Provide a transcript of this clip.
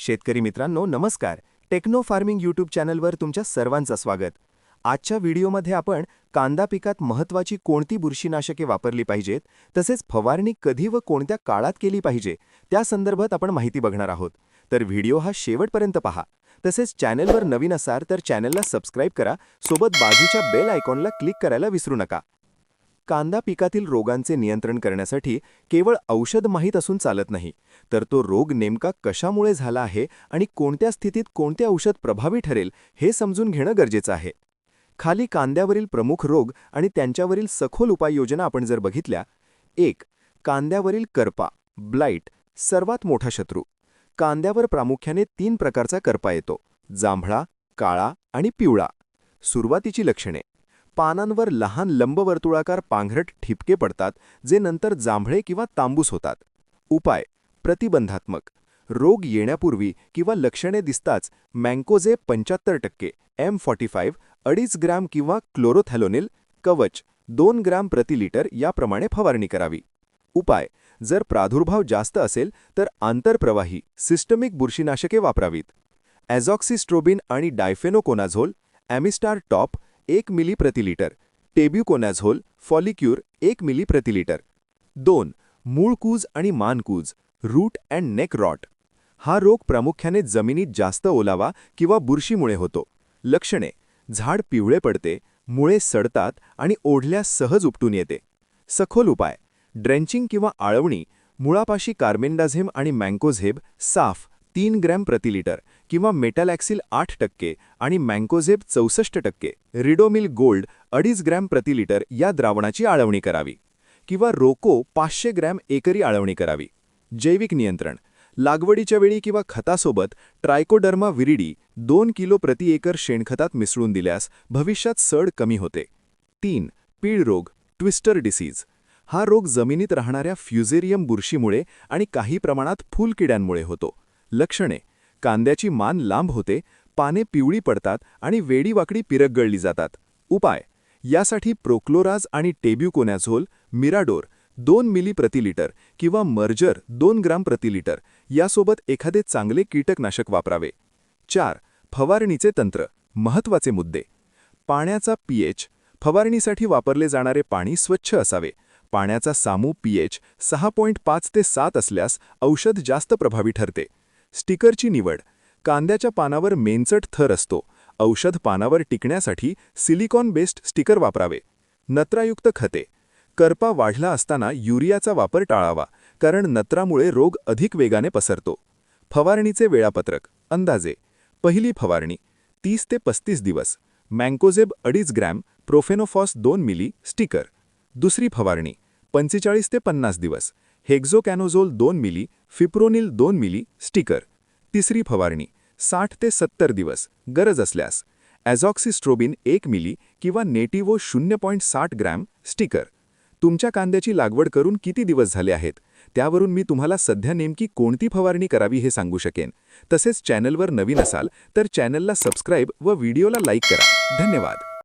शेतकरी मित्रांनो नमस्कार. टेक्नो फार्मिंग यूट्यूब चॅनलवर तुमच्या सर्वांचं स्वागत. आजच्या व्हिडिओमध्ये आपण कांदा पिकात महत्त्वाची कोणती बुरशीनाशके वापरली पाहिजेत, तसेच फवारणी कधी व कोणत्या काळात केली पाहिजे त्या संदर्भात आपण माहिती बघणार आहोत. तर व्हिडिओ हा शेवटपर्यंत पहा. तसेच चॅनलवर नवीन असाल तर चॅनलला सबस्क्राइब करा, सोबत बाजूच्या बेल आयकॉनला क्लिक करायला विसरू नका. कांदा पिकातील रोगांचे नियंत्रण करण्यासाठी केवळ औषध माहीत असून चालत नाही, तर तो रोग नेमका कशामुळे झाला आहे आणि कोणत्या स्थितीत कोणते औषध प्रभावी ठरेल हे समजून घेणं गरजेचं आहे. खाली कांद्यावरील प्रमुख रोग आणि त्यांच्यावरील सखोल उपाययोजना आपण जर बघितल्या. 1. कांद्यावरील करपा ब्लाइट सर्वात मोठा शत्रू. कांद्यावर प्रामुख्याने 3 प्रकारचा करपा येतो: जांभळा, काळा आणि पिवळा. सुरुवातीची लक्षणे: पानांवर लहान लंबवर्तुळाकार पांघरट ठिपके पडतात, जे नंतर जांभळे किंवा तांबूस होतात. उपाय: प्रतिबंधात्मक. रोग येण्यापूर्वी किंवा लक्षणे दिसताच मँकोझेब 75% M45 2.5 ग्रॅम किंवा क्लोरोथॅलोनिल कवच 2 ग्रॅम प्रति लिटर याप्रमाणे फवारणी करावी. उपाय: जर प्रादुर्भाव जास्त असेल तर आंतरप्रवाही सिस्टमिक बुरशीनाशके वापरावीत. ॲझॉक्सिस्ट्रोबिन आणि डायफेनोकोनाझोल ॲमिस्टार टॉप 1 मिली प्रति लिटर, टेब्युकोनॅझोल फॉलिक्यूर 1 मिली प्रति लिटर. 2. मूळकूज आणि मानकूज रूट अँड नेक रॉट. हा रोग प्रामुख्याने जमिनीत जास्त ओलावा किंवा बुरशीमुळे होतो. लक्षणे: झाड पिवळे पडते, मुळे सडतात आणि ओढल्यास सहज उपटून येते. सखोल उपाय: ड्रेंचिंग किंवा आळवणी. मुळापाशी कार्बेंडाझेम आणि मँकोझेब साफ 3 ग्रॅम प्रति लिटर किंवा मेटॅलॅक्सिल 8% आणि मँकोझेब 64%, रिडोमिल गोल्ड 2.5 ग्रॅम प्रति लिटर या द्रावणाची आळवणी करावी. किंवा रोको 500 ग्रॅम एकरी आळवणी करावी. जैविक नियंत्रण: लागवडीच्या वेळी किंवा खतासोबत ट्रायकोडर्मा विरिडी 2 किलो प्रति एकर शेणखतात मिसळून दिल्यास भविष्यात सड कमी होते. 3. पीळ रोग ट्विस्टर डिसीज. हा रोग जमिनीत राहणाऱ्या फ्युझेरियम बुरशीमुळे आणि काही प्रमाणात फुलकिड्यांमुळे होतो. लक्षणे: कांद्याची मान लांब होते, पाने पिवळी पडतात आणि वेडीवाकडी पिरगळली जातात. उपाय: यासाठी प्रोक्लोराज आणि टेब्युकोनॅझोल मिराडोर 2 मिली प्रति लिटर किंवा मर्जर 2 ग्राम प्रति लिटर यासोबत एखादे चांगले कीटकनाशक वापरावे. 4. फवारणीचे तंत्र. महत्त्वाचे मुद्दे: पाण्याचा पीएच. फवारणीसाठी वापरले जाणारे पाणी स्वच्छ असावे. पाण्याचा सामू पीएच 6.5 ते 7 असल्यास औषध जास्त प्रभावी ठरते. स्टिकरची निवड: कांद्याच्या पानावर मेंचट थर असतो. औषध पानावर टिकण्यासाठी सिलिकॉन बेस्ड स्टिकर वापरावे. नत्रायुक्त खते. करपा वाढला असताना युरियाचा वापर टाळावा, कारण नत्रामुळे रोग अधिक वेगाने पसरतो. फवारणीचे वेळापत्रक. अंदाजे: पहिली फवारणी 30 ते 35 दिवस, मँकोझेब 2.5 ग्रॅम, प्रोफेनोफॉस 2 मिली स्टिकर. दुसरी फवारणी 45 ते 50 दिवस, हेक्झोकॅनोझोल 2 मिली, फिप्रोनिल 2 मिली स्टिकर. तिसरी फवारणी 60 ते 70 दिवस, गरज असल्यास ॲझॉक्सिस्ट्रोबिन 1 मिली किंवा नेटिवो 0.60 ग्रॅम स्टिकर. तुमच्या कांद्याची लागवड करून किती दिवस झाले आहेत त्यावरून मी तुम्हाला सध्या नेमकी कोणती फवारणी करावी हे सांगू शकेन. तसेच चॅनलवर नवीन असाल तर चॅनलला सबस्क्राइब व व्हिडिओला लाईक करा. धन्यवाद.